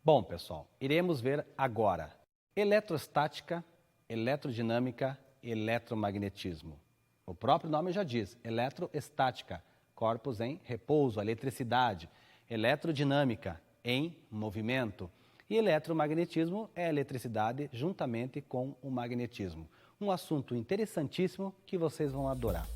Bom, pessoal, iremos ver agora eletrostática, eletrodinâmica e eletromagnetismo. O próprio nome já diz, eletroestática, corpos em repouso, eletricidade, eletrodinâmica, em movimento, e eletromagnetismo é a eletricidade juntamente com o magnetismo. Um assunto interessantíssimo que vocês vão adorar.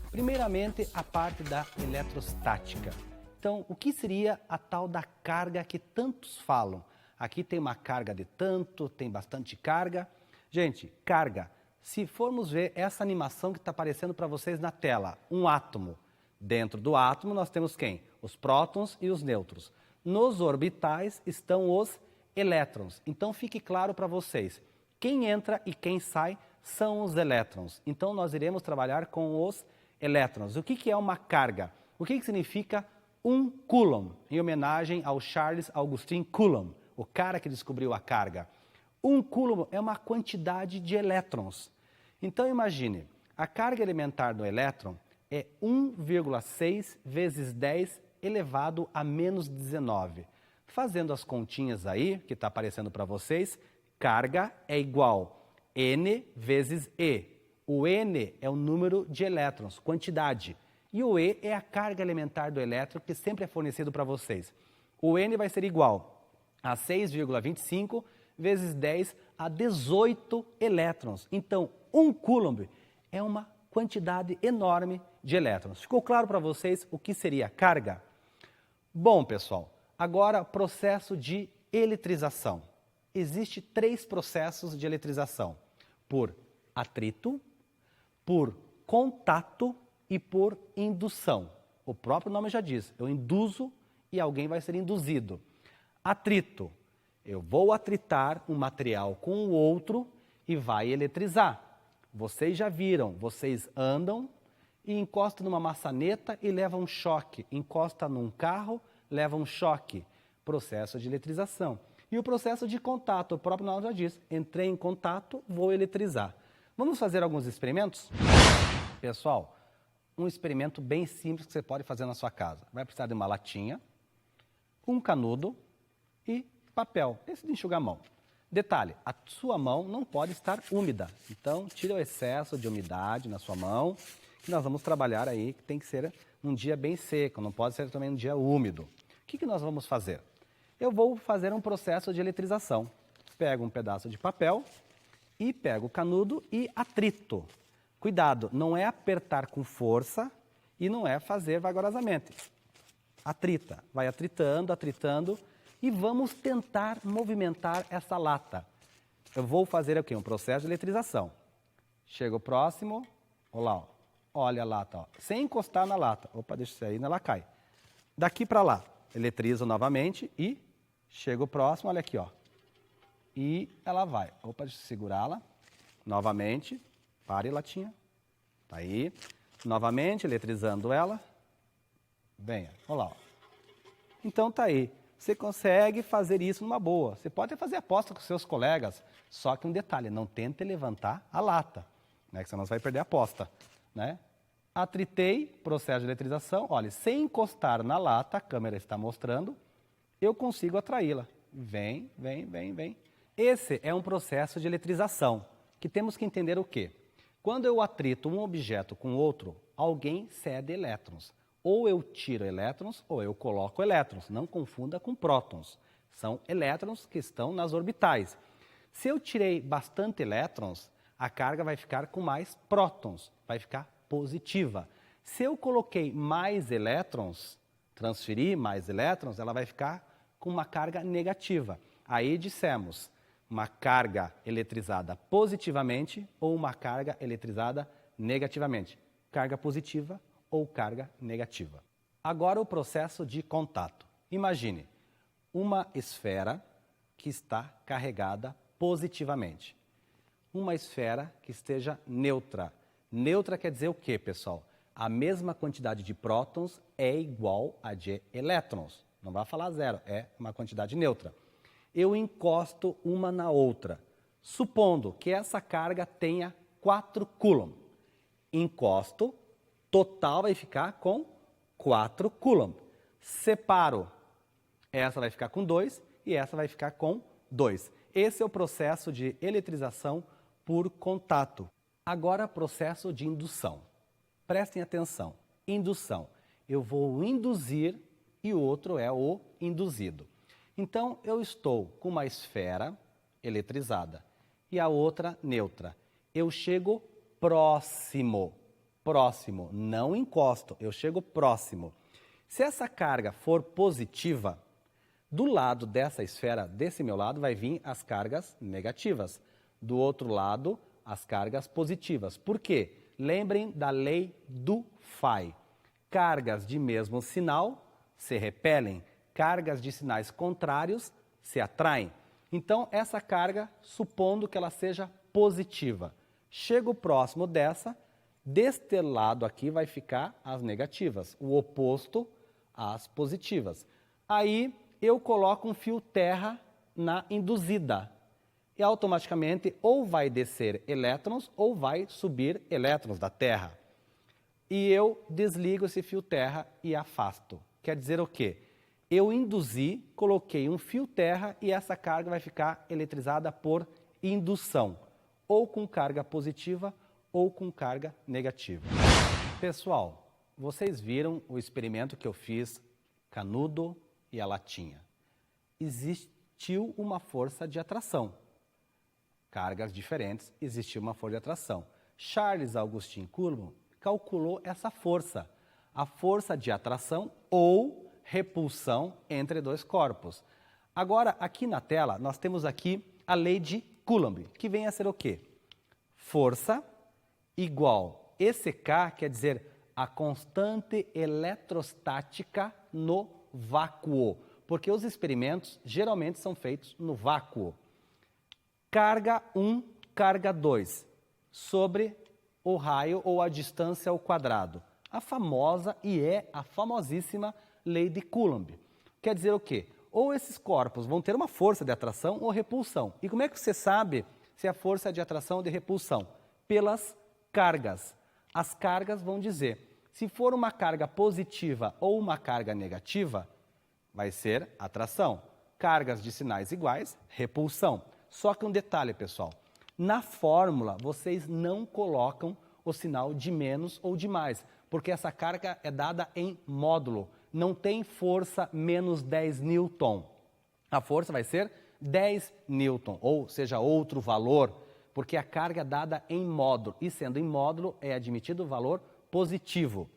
Primeiramente, a parte da eletrostática. Então, o que seria a tal da carga que tantos falam? Aqui tem uma carga de tanto, tem bastante carga. Gente, carga, se formos ver essa animação que está aparecendo para vocês na tela, um átomo. Dentro do átomo nós temos quem? Os prótons e os nêutrons. Nos orbitais estão os elétrons. Então, fique claro para vocês, quem entra e quem sai são os elétrons. Então, nós iremos trabalhar com os elétrons. O que é uma carga? O que significa 1 Coulomb, em homenagem ao Charles Augustin Coulomb, o cara que descobriu a carga. 1 Coulomb é uma quantidade de elétrons. Então imagine, a carga elementar do elétron é 1,6 vezes 10 elevado a menos 19. Fazendo as continhas aí, que está aparecendo para vocês, carga é igual N vezes E. O N é o número de elétrons, quantidade. E o E é a carga elementar do elétron que sempre é fornecido para vocês. O N vai ser igual a 6,25 vezes 10 a 18 elétrons. Então, 1 Coulomb é uma quantidade enorme de elétrons. Ficou claro para vocês o que seria carga? Bom, pessoal, agora processo de eletrização. Existem 3 processos de eletrização: por atrito, por contato e por indução. O próprio nome já diz, eu induzo e alguém vai ser induzido. Atrito, eu vou atritar um material com o outro e vai eletrizar. Vocês já viram, vocês andam e encostam numa maçaneta e levam um choque. Encosta num carro, leva um choque. Processo de eletrização. E o processo de contato, o próprio nome já diz, entrei em contato, vou eletrizar. Vamos fazer alguns experimentos? Pessoal, um experimento bem simples que você pode fazer na sua casa. Vai precisar de uma latinha, um canudo e papel, esse de enxugar a mão. Detalhe, a sua mão não pode estar úmida, então tire o excesso de umidade na sua mão, que nós vamos trabalhar aí, que tem que ser um dia bem seco, não pode ser também um dia úmido. O que nós vamos fazer? Eu vou fazer um processo de eletrização. Pego um pedaço de papel e pego o canudo e atrito. Cuidado, não é apertar com força e não é fazer vagarosamente. Atrita, vai atritando, atritando e vamos tentar movimentar essa lata. Eu vou fazer aqui um processo de eletrização. Chego próximo, olha lá, ó. Olha a lata, ó. Sem encostar na lata. Opa, deixa isso aí, ela cai. Daqui para lá, eletrizo novamente e chego próximo, olha aqui, ó. E ela vai. Opa, deixa eu segurá-la. Novamente. Pare, latinha. Tá aí. Novamente, eletrizando ela. Venha. Olha lá. Ó. Então tá aí. Você consegue fazer isso numa boa. Você pode fazer aposta com seus colegas. Só que um detalhe, não tente levantar a lata. Né, que senão você vai perder a aposta. Né? Atritei, processo de eletrização. Olha, sem encostar na lata, a câmera está mostrando, eu consigo atraí-la. Vem, vem, vem, vem. Esse é um processo de eletrização. Que temos que entender o quê? Quando eu atrito um objeto com outro, alguém cede elétrons. Ou eu tiro elétrons, ou eu coloco elétrons. Não confunda com prótons. São elétrons que estão nas orbitais. Se eu tirei bastante elétrons, a carga vai ficar com mais prótons, vai ficar positiva. Se eu coloquei mais elétrons, transferi mais elétrons, ela vai ficar com uma carga negativa. Aí dissemos, uma carga eletrizada positivamente ou uma carga eletrizada negativamente. Carga positiva ou carga negativa. Agora o processo de contato. Imagine uma esfera que está carregada positivamente. Uma esfera que esteja neutra. Neutra quer dizer o quê, pessoal? A mesma quantidade de prótons é igual a de elétrons. Não vai falar zero, é uma quantidade neutra. Eu encosto uma na outra, supondo que essa carga tenha 4 Coulomb. Encosto, total vai ficar com 4 Coulomb. Separo, Essa vai ficar com 2 e essa vai ficar com 2. Esse é o processo de eletrização por contato. Agora, processo de indução. Prestem atenção. Indução. Eu vou induzir e o outro é o induzido. Então, eu estou com uma esfera eletrizada e a outra neutra. Eu chego próximo, não encosto, eu chego próximo. Se essa carga for positiva, do lado dessa esfera, desse meu lado, vai vir as cargas negativas. Do outro lado, as cargas positivas. Por quê? Lembrem da lei do Phi. Cargas de mesmo sinal se repelem, cargas de sinais contrários se atraem. Então, essa carga, supondo que ela seja positiva, chego próximo dessa, deste lado aqui vai ficar as negativas, o oposto às positivas. Aí, eu coloco um fio terra na induzida e automaticamente ou vai descer elétrons ou vai subir elétrons da Terra. E eu desligo esse fio terra e afasto. Quer dizer o quê? Eu induzi, coloquei um fio terra e essa carga vai ficar eletrizada por indução, ou com carga positiva ou com carga negativa. Pessoal, vocês viram o experimento que eu fiz, canudo e a latinha. Existiu uma força de atração. Cargas diferentes, existiu uma força de atração. Charles Augustin Coulomb calculou essa força, a força de atração ou repulsão entre dois corpos. Agora, aqui na tela, nós temos aqui a lei de Coulomb, que vem a ser o quê? Força igual ECK, quer dizer, a constante eletrostática no vácuo, porque os experimentos geralmente são feitos no vácuo. Carga 1, carga 2, sobre o raio ou a distância ao quadrado. A famosa e é a famosíssima lei de Coulomb. Quer dizer o quê? Ou esses corpos vão ter uma força de atração ou repulsão. E como é que você sabe se a força é de atração ou de repulsão? Pelas cargas. As cargas vão dizer, se for uma carga positiva ou uma carga negativa, vai ser atração. Cargas de sinais iguais, repulsão. Só que um detalhe, pessoal. Na fórmula, vocês não colocam o sinal de menos ou de mais, porque essa carga é dada em módulo. Não tem força menos 10 newton. A força vai ser 10 newton, ou seja, outro valor, porque a carga é dada em módulo. E sendo em módulo, é admitido o valor positivo.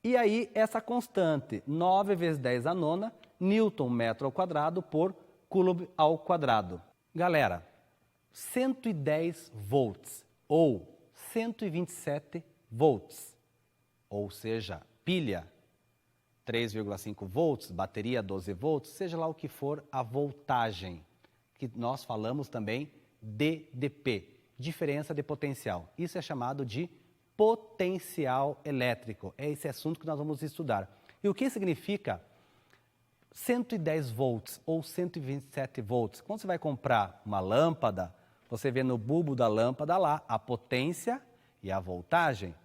E aí, essa constante, 9 vezes 10 a nona, newton metro ao quadrado por coulomb ao quadrado. Galera, 110 volts ou 127 volts, ou seja, pilha 3,5 volts, bateria 12 volts, seja lá o que for a voltagem, que nós falamos também DDP, diferença de potencial. Isso é chamado de potencial elétrico. É esse assunto que nós vamos estudar. E o que significa 110 volts ou 127 volts? Quando você vai comprar uma lâmpada, você vê no bulbo da lâmpada lá a potência e a voltagem.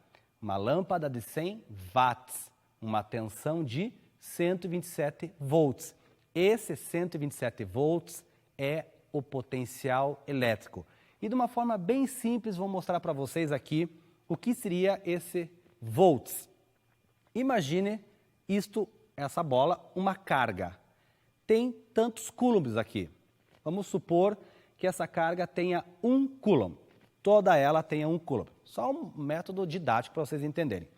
Uma lâmpada de 100 watts, uma tensão de 127 volts. Esse 127 volts é o potencial elétrico. E de uma forma bem simples, vou mostrar para vocês aqui o que seria esse volts. Imagine isto, essa bola, uma carga. Tem tantos coulombs aqui. Vamos supor que essa carga tenha 1 coulomb. Toda ela tenha 1 coulomb. Só um método didático para vocês entenderem.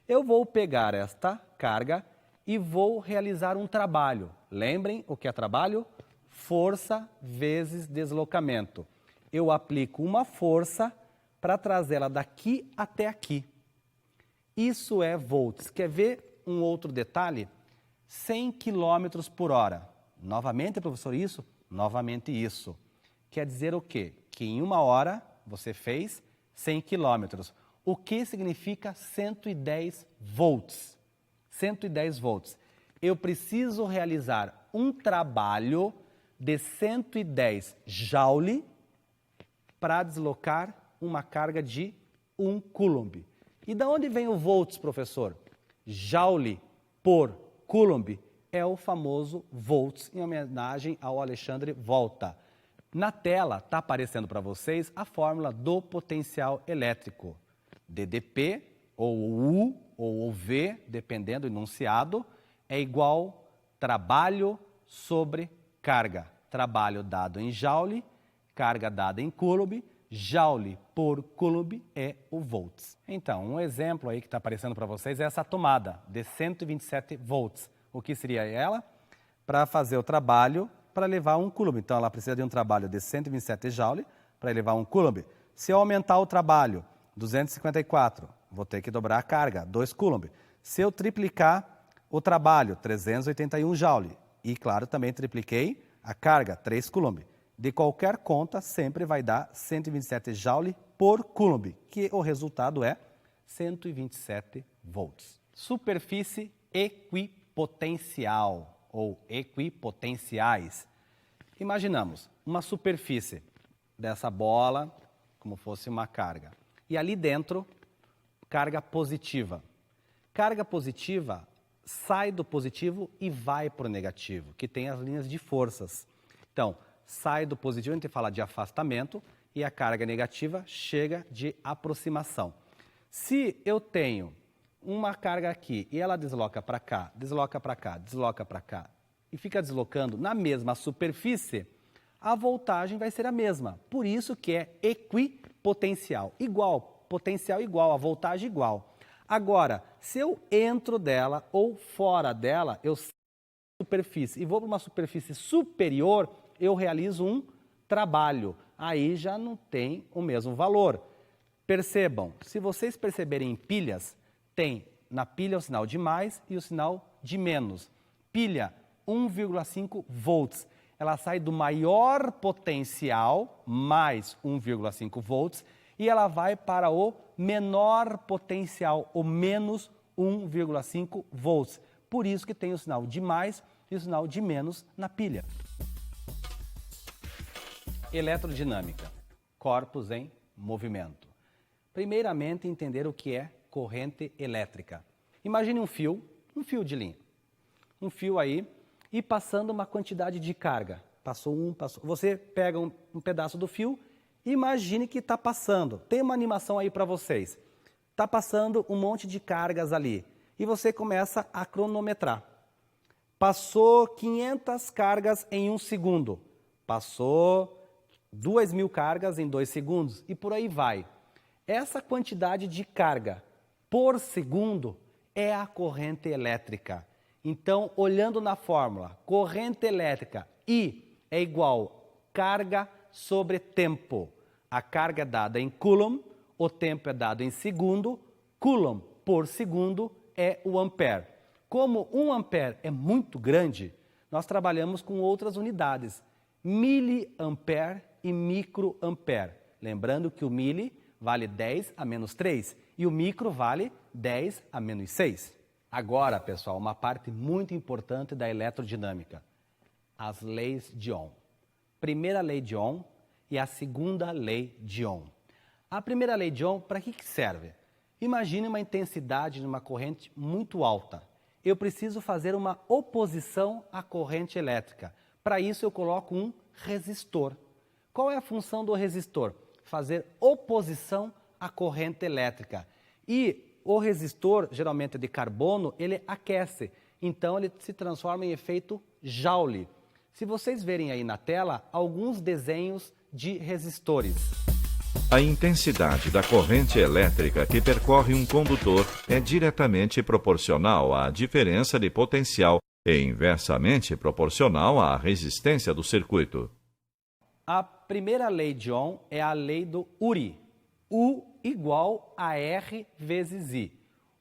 Eu vou pegar esta carga e vou realizar um trabalho. Lembrem o que é trabalho? Força vezes deslocamento. Eu aplico uma força para trazê-la daqui até aqui. Isso é volts. Quer ver um outro detalhe? 100 km por hora. Novamente, professor, isso? Novamente isso. Quer dizer o quê? Que em 1 hora você fez 100 km. O que significa 110 volts? 110 volts. Eu preciso realizar um trabalho de 110 joule para deslocar uma carga de 1 coulomb. E da onde vem o volts, professor? Joule por coulomb é o famoso volts, em homenagem ao Alexandre Volta. Na tela está aparecendo para vocês a fórmula do potencial elétrico. DDP, ou U, ou V, dependendo do enunciado, é igual trabalho sobre carga. Trabalho dado em joule, carga dada em coulomb, joule por coulomb é o volts. Então, um exemplo aí que está aparecendo para vocês é essa tomada de 127 volts. O que seria ela? Para fazer o trabalho para levar um coulomb. Então, ela precisa de um trabalho de 127 joule para levar um coulomb. Se eu aumentar o trabalho, 254, vou ter que dobrar a carga, 2 coulomb. Se eu triplicar o trabalho, 381 joule. E, claro, também tripliquei a carga, 3 coulomb. De qualquer conta, sempre vai dar 127 joule por coulomb, que o resultado é 127 volts. Superfície equipotencial ou equipotenciais. Imaginamos uma superfície dessa bola, como fosse uma carga. E ali dentro, carga positiva. Carga positiva sai do positivo e vai para o negativo, que tem as linhas de forças. Então, sai do positivo, a gente fala de afastamento, e a carga negativa chega de aproximação. Se eu tenho uma carga aqui e ela desloca para cá, desloca para cá, desloca para cá, e fica deslocando na mesma superfície, a voltagem vai ser a mesma. Por isso que é equipotencial. Igual, potencial igual, a voltagem igual. Agora, se eu entro dela ou fora dela, eu saio da superfície e vou para uma superfície superior, eu realizo um trabalho. Aí já não tem o mesmo valor. Percebam, se vocês perceberem em pilhas, tem na pilha o sinal de mais e o sinal de menos. Pilha 1,5 volts. Ela sai do maior potencial, mais 1,5 volts, e ela vai para o menor potencial, o menos 1,5 volts. Por isso que tem o sinal de mais e o sinal de menos na pilha. Eletrodinâmica, corpos em movimento. Primeiramente, entender o que é corrente elétrica. Imagine um fio de linha, um fio aí, e passando uma quantidade de carga. Passou. Você pega um pedaço do fio, imagine que está passando. Tem uma animação aí para vocês. Está passando um monte de cargas ali. E você começa a cronometrar. Passou 500 cargas em 1 segundo. Passou 2.000 cargas em 2 segundos. E por aí vai. Essa quantidade de carga por segundo é a corrente elétrica. Então, olhando na fórmula, corrente elétrica I é igual carga sobre tempo. A carga é dada em coulomb, o tempo é dado em segundo, coulomb por segundo é o ampere. Como 1 ampere é muito grande, nós trabalhamos com outras unidades, miliampere e microampere. Lembrando que o mili vale 10 a menos 3 e o micro vale 10 a menos 6. Agora, pessoal, uma parte muito importante da eletrodinâmica, as leis de Ohm. Primeira lei de Ohm e a segunda lei de Ohm. A primeira lei de Ohm, para que serve? Imagine uma intensidade de uma corrente muito alta. Eu preciso fazer uma oposição à corrente elétrica. Para isso, eu coloco um resistor. Qual é a função do resistor? Fazer oposição à corrente elétrica. E o resistor, geralmente de carbono, ele aquece. Então, ele se transforma em efeito Joule. Se vocês verem aí na tela, alguns desenhos de resistores. A intensidade da corrente elétrica que percorre um condutor é diretamente proporcional à diferença de potencial e inversamente proporcional à resistência do circuito. A primeira lei de Ohm é a lei do Uri. U igual a R vezes I.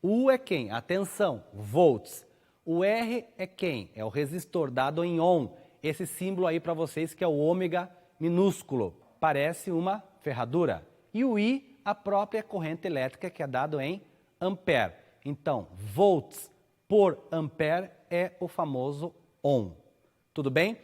U é quem? Atenção, volts. O R é quem? É o resistor dado em Ohm. Esse símbolo aí para vocês que é o ômega minúsculo. Parece uma ferradura. E o I, a própria corrente elétrica que é dado em ampere. Então, volts por ampere é o famoso Ohm. Tudo bem?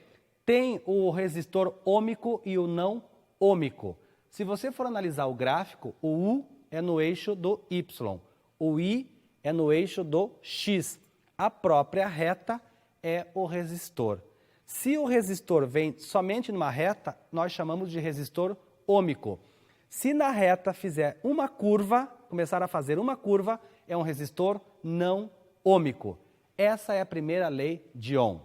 Tem o resistor ômico e o não ômico. Se você for analisar o gráfico, o U é no eixo do Y, o I é no eixo do X. A própria reta é o resistor. Se o resistor vem somente numa reta, nós chamamos de resistor ômico. Se na reta fizer uma curva, começar a fazer uma curva, é um resistor não ômico. Essa é a primeira lei de Ohm.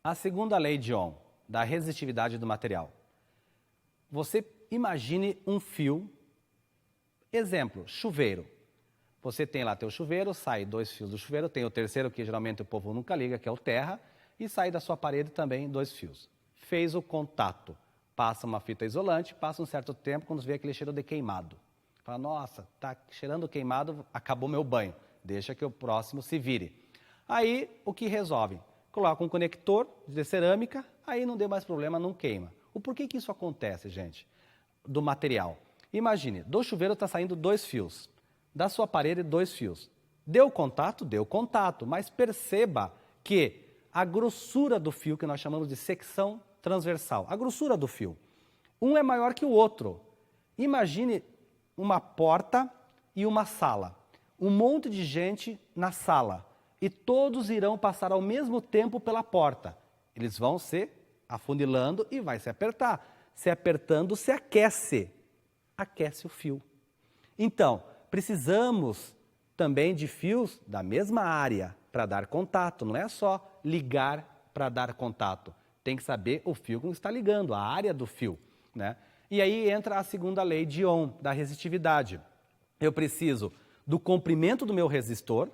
A segunda lei de Ohm, da resistividade do material. Você imagine um fio, exemplo, chuveiro. Você tem lá teu chuveiro, sai 2 fios do chuveiro, tem o terceiro que geralmente o povo nunca liga, que é o terra, e sai da sua parede também 2 fios. Fez o contato, passa uma fita isolante, passa um certo tempo, quando vê aquele cheiro de queimado. Fala, nossa, tá cheirando queimado, acabou meu banho, deixa que o próximo se vire. Aí, o que resolve? Coloca um conector de cerâmica, aí não deu mais problema, não queima. O porquê que isso acontece, gente? Do material. Imagine, do chuveiro está saindo 2 fios, da sua parede 2 fios. Deu contato? Deu contato, mas perceba que a grossura do fio, que nós chamamos de secção transversal, a grossura do fio, um é maior que o outro. Imagine uma porta e uma sala, um monte de gente na sala e todos irão passar ao mesmo tempo pela porta. Eles vão se afunilando e vai se apertar. Se apertando, se aquece. Aquece o fio. Então, precisamos também de fios da mesma área para dar contato. Não é só ligar para dar contato. Tem que saber o fio que está ligando, a área do fio, né? E aí entra a segunda lei de Ohm, da resistividade. Eu preciso do comprimento do meu resistor,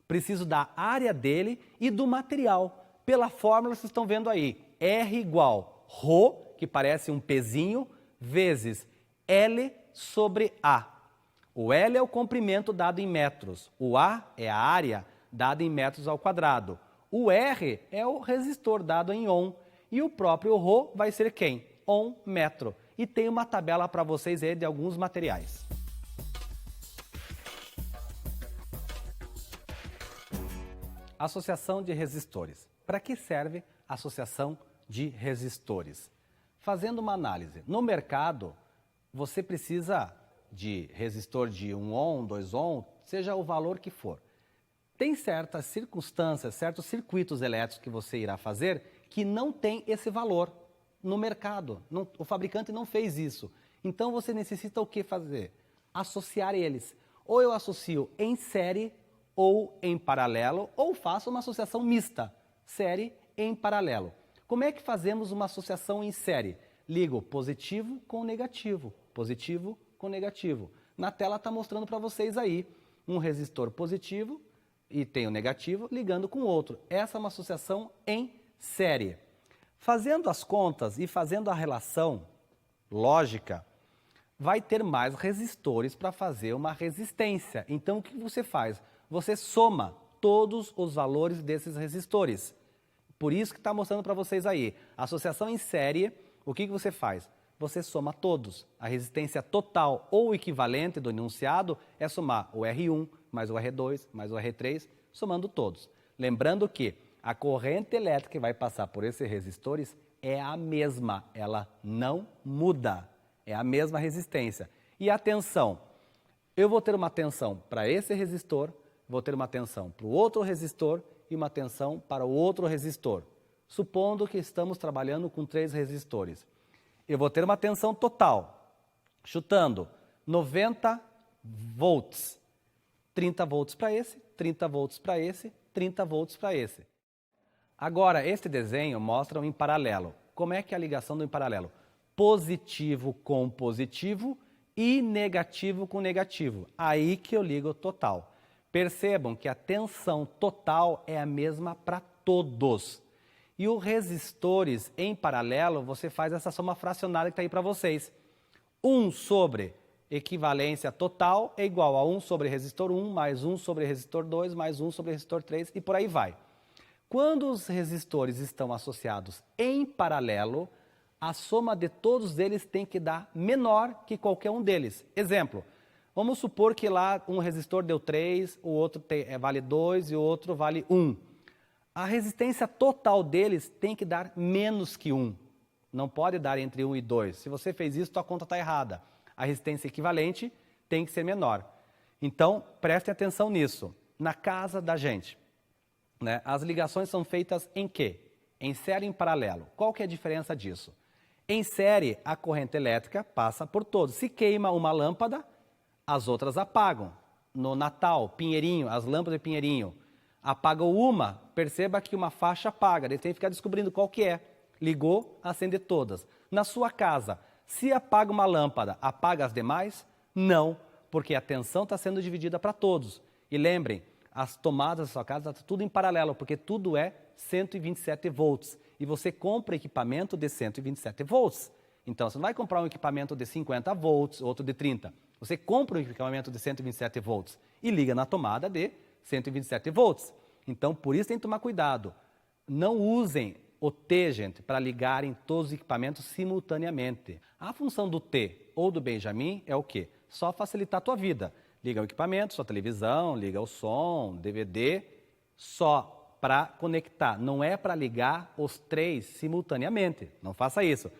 preciso da área dele e do material. Pela fórmula vocês estão vendo aí, R igual Rho, que parece um pezinho, vezes L sobre A. O L é o comprimento dado em metros, o A é a área dada em metros ao quadrado. O R é o resistor dado em Ohm e o próprio Rho vai ser quem? Ohm metro. E tem uma tabela para vocês aí de alguns materiais. Associação de resistores. Para que serve a associação de resistores? Fazendo uma análise. No mercado, você precisa de resistor de 1 ohm, 2 ohm, seja o valor que for. Tem certas circunstâncias, certos circuitos elétricos que você irá fazer que não tem esse valor no mercado. O fabricante não fez isso. Então você necessita o que fazer? Associar eles. Ou eu associo em série ou em paralelo, ou faço uma associação mista, série em paralelo. Como é que fazemos uma associação em série? Ligo positivo com negativo, positivo com negativo. Na tela está mostrando para vocês aí um resistor positivo e tem o negativo ligando com o outro. Essa é uma associação em série. Fazendo as contas e fazendo a relação lógica, vai ter mais resistores para fazer uma resistência. Então, o que você faz? Você soma todos os valores desses resistores. Por isso que está mostrando para vocês aí. Associação em série, o que você faz? Você soma todos. A resistência total ou equivalente do enunciado é somar o R1 mais o R2 mais o R3, somando todos. Lembrando que a corrente elétrica que vai passar por esses resistores é a mesma, ela não muda. É a mesma resistência. E a tensão? Eu vou ter uma tensão para esse resistor, vou ter uma tensão para o outro resistor e uma tensão para o outro resistor. Supondo que estamos trabalhando com 3 resistores. Eu vou ter uma tensão total, chutando 90 volts. 30 volts para esse, 30 volts para esse, 30 volts para esse. Agora, este desenho mostra um em paralelo. Como é que é a ligação do em paralelo? Positivo com positivo e negativo com negativo. Aí que eu ligo total. Percebam que a tensão total é a mesma para todos. E os resistores em paralelo, você faz essa soma fracionária que está aí para vocês. 1 sobre equivalência total é igual a 1 sobre resistor 1, mais 1 sobre resistor 2, mais 1 sobre resistor 3 e por aí vai. Quando os resistores estão associados em paralelo, a soma de todos eles tem que dar menor que qualquer um deles. Exemplo, vamos supor que lá um resistor deu 3, o outro vale 2 e o outro vale 1. A resistência total deles tem que dar menos que 1. Não pode dar entre 1 e 2. Se você fez isso, sua conta está errada. A resistência equivalente tem que ser menor. Então, prestem atenção nisso. Na casa da gente, né? As ligações são feitas em quê? Em série e em paralelo. Qual que é a diferença disso? Em série, a corrente elétrica passa por todos. Se queima uma lâmpada, as outras apagam. No Natal, Pinheirinho, as lâmpadas de Pinheirinho, apagam uma, perceba que uma faixa apaga, ele tem que ficar descobrindo qual que é. Ligou, acende todas. Na sua casa, se apaga uma lâmpada, apaga as demais? Não, porque a tensão está sendo dividida para todos. E lembrem, as tomadas da sua casa estão tudo em paralelo, porque tudo é 127 volts. E você compra equipamento de 127 volts. Então, você não vai comprar um equipamento de 50 volts, outro de 30. Você compra um equipamento de 127 volts e liga na tomada de 127 volts. Então, por isso tem que tomar cuidado. Não usem o T, gente, para ligar em todos os equipamentos simultaneamente. A função do T ou do Benjamin é o quê? Só facilitar a tua vida. Liga o equipamento, sua televisão, liga o som, DVD, só para conectar. Não é para ligar os três simultaneamente. Não faça isso.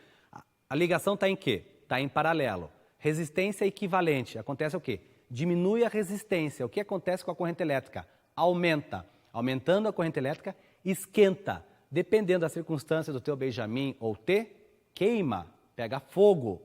A ligação está em quê? Está em paralelo. Resistência equivalente. Acontece o quê? Diminui a resistência. O que acontece com a corrente elétrica? Aumenta. Aumentando a corrente elétrica, esquenta. Dependendo da circunstância do teu Benjamin ou T, queima, pega fogo.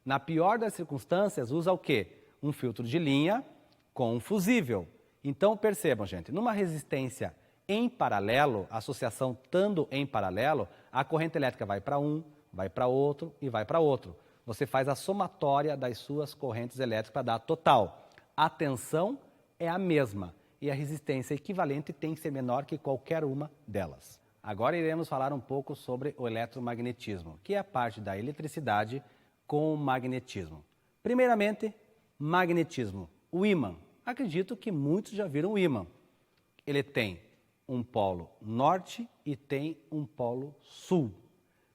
Na pior das circunstâncias, usa o quê? Um filtro de linha com um fusível. Então, percebam, gente, numa resistência em paralelo, associação estando em paralelo, a corrente elétrica vai para um, vai para outro e vai para outro. Você faz a somatória das suas correntes elétricas para dar a total. A tensão é a mesma e a resistência equivalente tem que ser menor que qualquer uma delas. Agora iremos falar um pouco sobre o eletromagnetismo, que é a parte da eletricidade com o magnetismo. Primeiramente, magnetismo. O ímã. Acredito que muitos já viram o ímã. Ele tem um polo norte e tem um polo sul.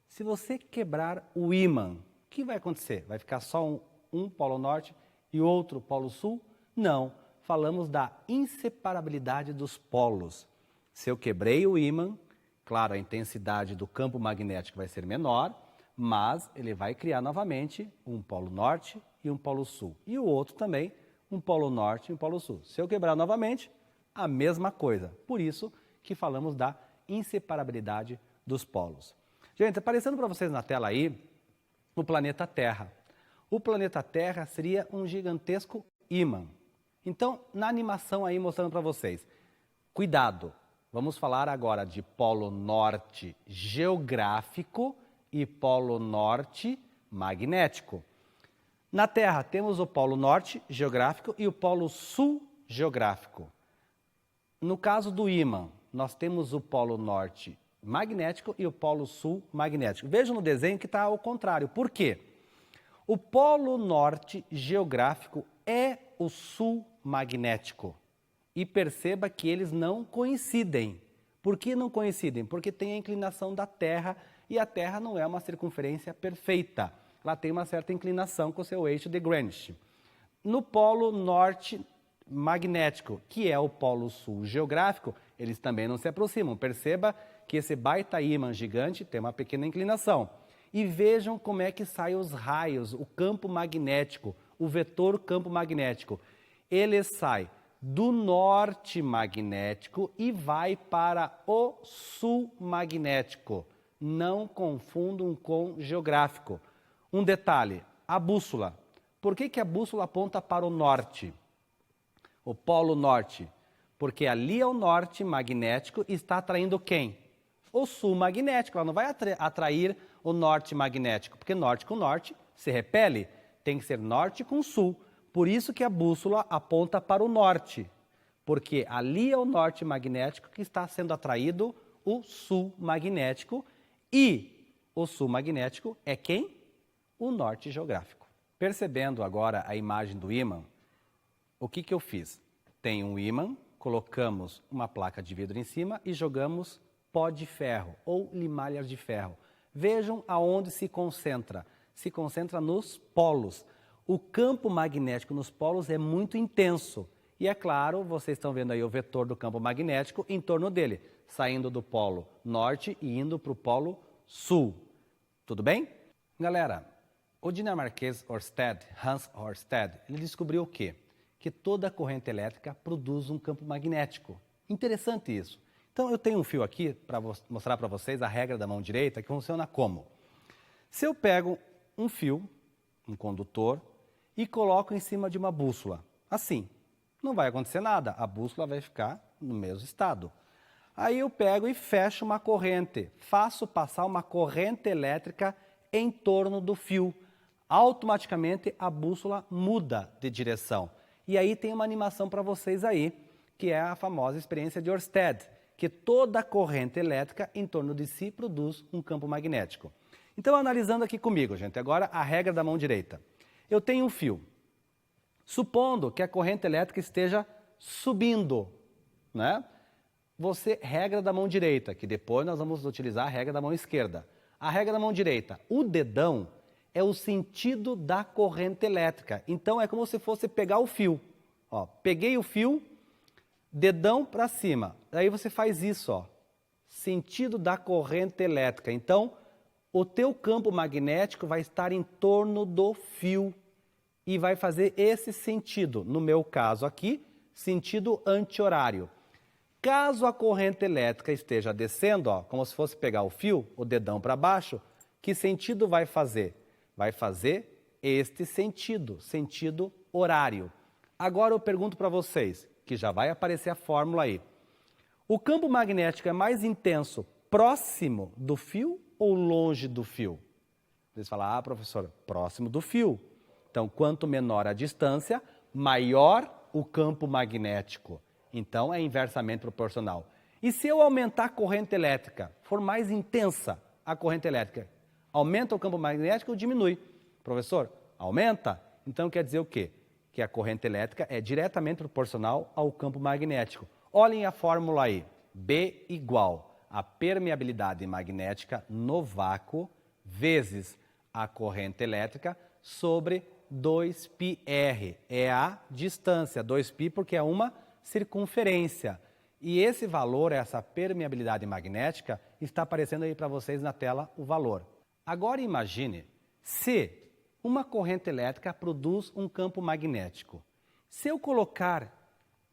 Se você quebrar o ímã, o que vai acontecer? Vai ficar só um polo norte e outro polo sul? Não. Falamos da inseparabilidade dos polos. Se eu quebrei o ímã, claro, a intensidade do campo magnético vai ser menor, mas ele vai criar novamente um polo norte e um polo sul. E o outro também, um polo norte e um polo sul. Se eu quebrar novamente, a mesma coisa. Por isso que falamos da inseparabilidade dos polos. Gente, aparecendo para vocês na tela aí, o planeta Terra. O planeta Terra seria um gigantesco ímã. Então, na animação aí mostrando para vocês, cuidado, vamos falar agora de polo norte geográfico e polo norte magnético. Na Terra temos o polo norte geográfico e o polo sul geográfico. No caso do ímã, nós temos o polo norte magnético e o polo sul magnético. Vejam no desenho que está ao contrário. Por quê? O polo norte geográfico é o sul magnético. E perceba que eles não coincidem. Por que não coincidem? Porque tem a inclinação da Terra e a Terra não é uma circunferência perfeita. Ela tem uma certa inclinação com o seu eixo de Greenwich. No polo norte magnético, que é o polo sul geográfico, eles também não se aproximam. Perceba que esse baita ímã gigante tem uma pequena inclinação. E vejam como é que saem os raios, o campo magnético, o vetor campo magnético. Ele sai do norte magnético e vai para o sul magnético. Não confundam com geográfico. Um detalhe, a bússola. Por que a bússola aponta para o norte? O polo norte. Porque ali é o norte magnético e está atraindo quem? O sul magnético. Ela não vai atrair o norte magnético, porque norte com norte se repele. Tem que ser norte com sul. Por isso que a bússola aponta para o norte. Porque ali é o norte magnético que está sendo atraído o sul magnético. E o sul magnético é quem? O norte geográfico. Percebendo agora a imagem do ímã, o que eu fiz? Tem um ímã, colocamos uma placa de vidro em cima e jogamos pó de ferro ou limalhas de ferro. Vejam aonde se concentra. Se concentra nos polos. O campo magnético nos polos é muito intenso. E é claro, vocês estão vendo aí o vetor do campo magnético em torno dele, saindo do polo norte e indo para o polo sul. Tudo bem? Galera, o dinamarquês Hans Ørsted, ele descobriu o quê? Que toda corrente elétrica produz um campo magnético. Interessante isso. Então, eu tenho um fio aqui para mostrar para vocês a regra da mão direita, que funciona como? Se eu pego um fio, um condutor, e coloco em cima de uma bússola, assim, não vai acontecer nada, a bússola vai ficar no mesmo estado. Aí eu pego e fecho uma corrente, faço passar uma corrente elétrica em torno do fio. Automaticamente a bússola muda de direção. E aí tem uma animação para vocês aí, que é a famosa experiência de Ørsted, que toda corrente elétrica em torno de si produz um campo magnético. Então, analisando aqui comigo, gente, agora a regra da mão direita. Eu tenho um fio. Supondo que a corrente elétrica esteja subindo, né? Regra da mão direita, que depois nós vamos utilizar a regra da mão esquerda. A regra da mão direita, o dedão é o sentido da corrente elétrica. Então, é como se fosse pegar o fio. Ó, peguei o fio, dedão para cima. Aí você faz isso, ó, sentido da corrente elétrica. Então, o teu campo magnético vai estar em torno do fio e vai fazer esse sentido. No meu caso aqui, sentido anti-horário. Caso a corrente elétrica esteja descendo, ó, como se fosse pegar o fio, o dedão para baixo, que sentido vai fazer? Vai fazer este sentido, sentido horário. Agora eu pergunto para vocês, que já vai aparecer a fórmula aí. O campo magnético é mais intenso próximo do fio ou longe do fio? Vocês falam, professor, próximo do fio. Então, quanto menor a distância, maior o campo magnético. Então, é inversamente proporcional. E se eu aumentar a corrente elétrica, for mais intensa a corrente elétrica, aumenta o campo magnético ou diminui? Professor, aumenta? Então, quer dizer o quê? Que a corrente elétrica é diretamente proporcional ao campo magnético. Olhem a fórmula aí. B igual a permeabilidade magnética no vácuo vezes a corrente elétrica sobre 2πr. É a distância, 2π porque é uma circunferência. E esse valor, essa permeabilidade magnética, está aparecendo aí para vocês na tela o valor. Agora imagine se uma corrente elétrica produz um campo magnético. Se eu colocar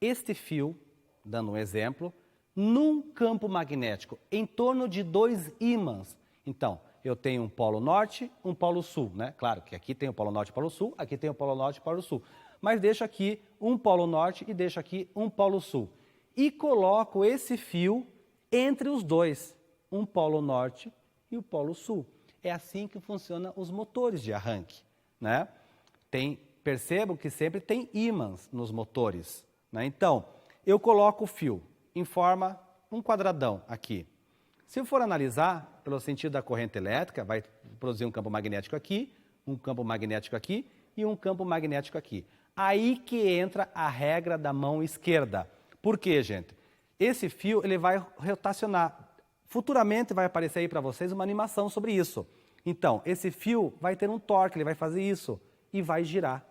este fio, dando um exemplo, num campo magnético em torno de dois ímãs. Então, eu tenho um polo norte, um polo sul, né? Claro que aqui tem o polo norte e o polo sul, aqui tem o polo norte e o polo sul. Mas deixo aqui um polo norte e deixo aqui um polo sul. E coloco esse fio entre os dois, um polo norte e o polo sul. É assim que funcionam os motores de arranque, né? Percebam que sempre tem ímãs nos motores, né? Então, eu coloco o fio em forma um quadradão aqui. Se eu for analisar pelo sentido da corrente elétrica, vai produzir um campo magnético aqui, um campo magnético aqui e um campo magnético aqui. Aí que entra a regra da mão esquerda. Por quê, gente? Esse fio ele vai rotacionar. Futuramente vai aparecer aí para vocês uma animação sobre isso. Então, esse fio vai ter um torque, ele vai fazer isso e vai girar.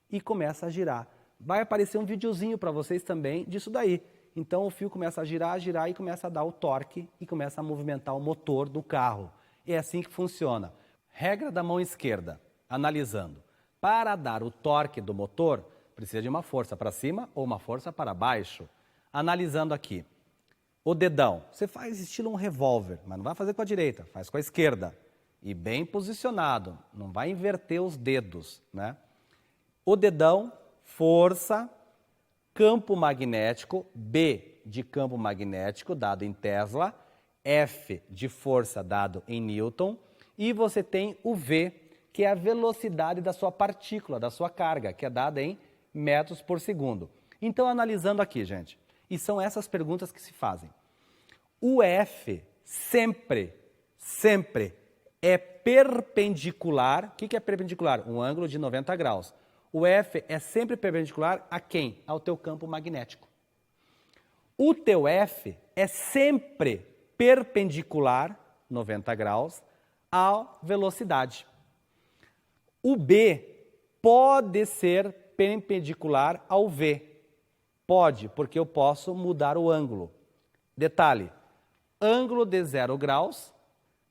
E começa a girar. Vai aparecer um videozinho para vocês também disso daí. Então, o fio começa a girar e começa a dar o torque e começa a movimentar o motor do carro. É assim que funciona. Regra da mão esquerda, analisando. Para dar o torque do motor, precisa de uma força para cima ou uma força para baixo. Analisando aqui. O dedão, você faz estilo um revólver, mas não vai fazer com a direita, faz com a esquerda. E bem posicionado, não vai inverter os dedos, né? O dedão, força, campo magnético, B de campo magnético, dado em Tesla, F de força, dado em Newton, e você tem o V, que é a velocidade da sua partícula, da sua carga, que é dada em metros por segundo. Então, analisando aqui, gente, e são essas perguntas que se fazem. O F sempre é perpendicular. O que é perpendicular? Um ângulo de 90 graus. O F é sempre perpendicular a quem? Ao teu campo magnético. O teu F é sempre perpendicular, 90 graus, à velocidade. O B pode ser perpendicular ao V. Pode, porque eu posso mudar o ângulo. Detalhe, ângulo de 0 graus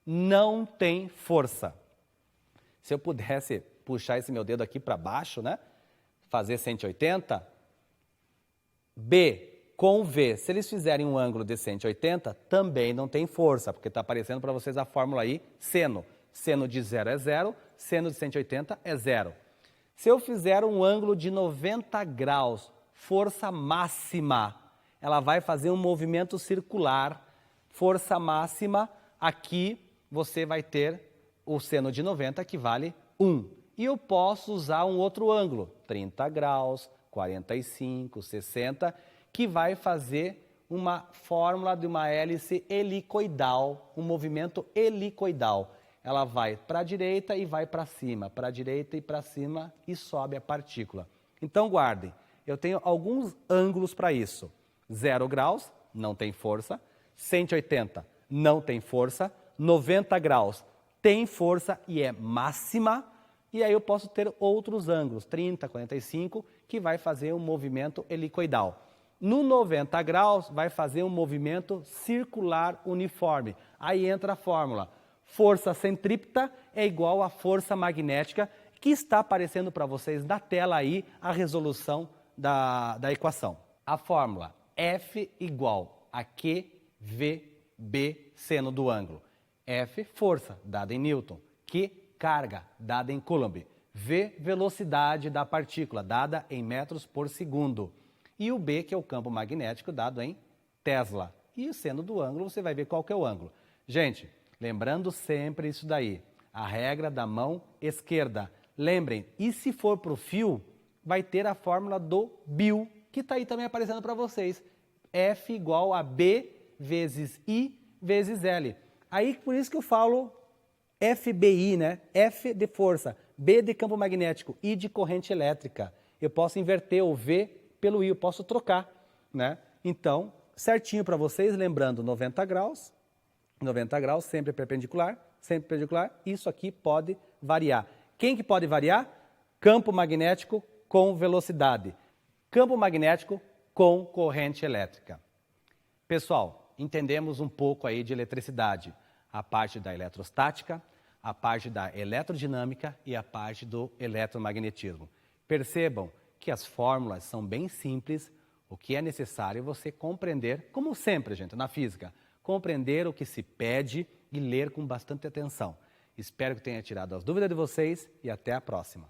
não tem força. Se eu pudesse puxar esse meu dedo aqui para baixo, né? Fazer 180. B, com V. Se eles fizerem um ângulo de 180, também não tem força, porque está aparecendo para vocês a fórmula aí, seno. Seno de 0 é 0, seno de 180 é 0. Se eu fizer um ângulo de 90 graus, força máxima, ela vai fazer um movimento circular, força máxima, aqui você vai ter o seno de 90 que vale 1. E eu posso usar um outro ângulo, 30 graus, 45, 60, que vai fazer uma fórmula de uma hélice helicoidal, um movimento helicoidal. Ela vai para a direita e vai para cima, para a direita e para cima e sobe a partícula. Então guardem, eu tenho alguns ângulos para isso. 0 graus, não tem força. 180, não tem força. 90 graus, tem força e é máxima. E aí eu posso ter outros ângulos, 30, 45, que vai fazer um movimento helicoidal. No 90 graus, vai fazer um movimento circular uniforme. Aí entra a fórmula. Força centrípeta é igual à força magnética, que está aparecendo para vocês na tela aí a resolução da equação. A fórmula F igual a QVB, seno do ângulo. F, força, dada em Newton. Q, carga, dada em Coulomb. V, velocidade da partícula, dada em metros por segundo. E o B, que é o campo magnético, dado em Tesla. E o seno do ângulo, você vai ver qual que é o ângulo. Gente, lembrando sempre isso daí, a regra da mão esquerda. Lembrem, e se for para o fio, vai ter a fórmula do Bill, que está aí também aparecendo para vocês. F igual a B vezes I vezes L. Aí, por isso que eu falo FBI, né? F de força, B de campo magnético, I de corrente elétrica. Eu posso inverter o V pelo I, eu posso trocar, né? Então, certinho para vocês, lembrando 90 graus sempre perpendicular, isso aqui pode variar. Quem que pode variar? Campo magnético com velocidade, campo magnético com corrente elétrica. Pessoal, entendemos um pouco aí de eletricidade, a parte da eletrostática, a parte da eletrodinâmica e a parte do eletromagnetismo. Percebam que as fórmulas são bem simples, o que é necessário é você compreender, como sempre, gente, na física, compreender o que se pede e ler com bastante atenção. Espero que tenha tirado as dúvidas de vocês e até a próxima.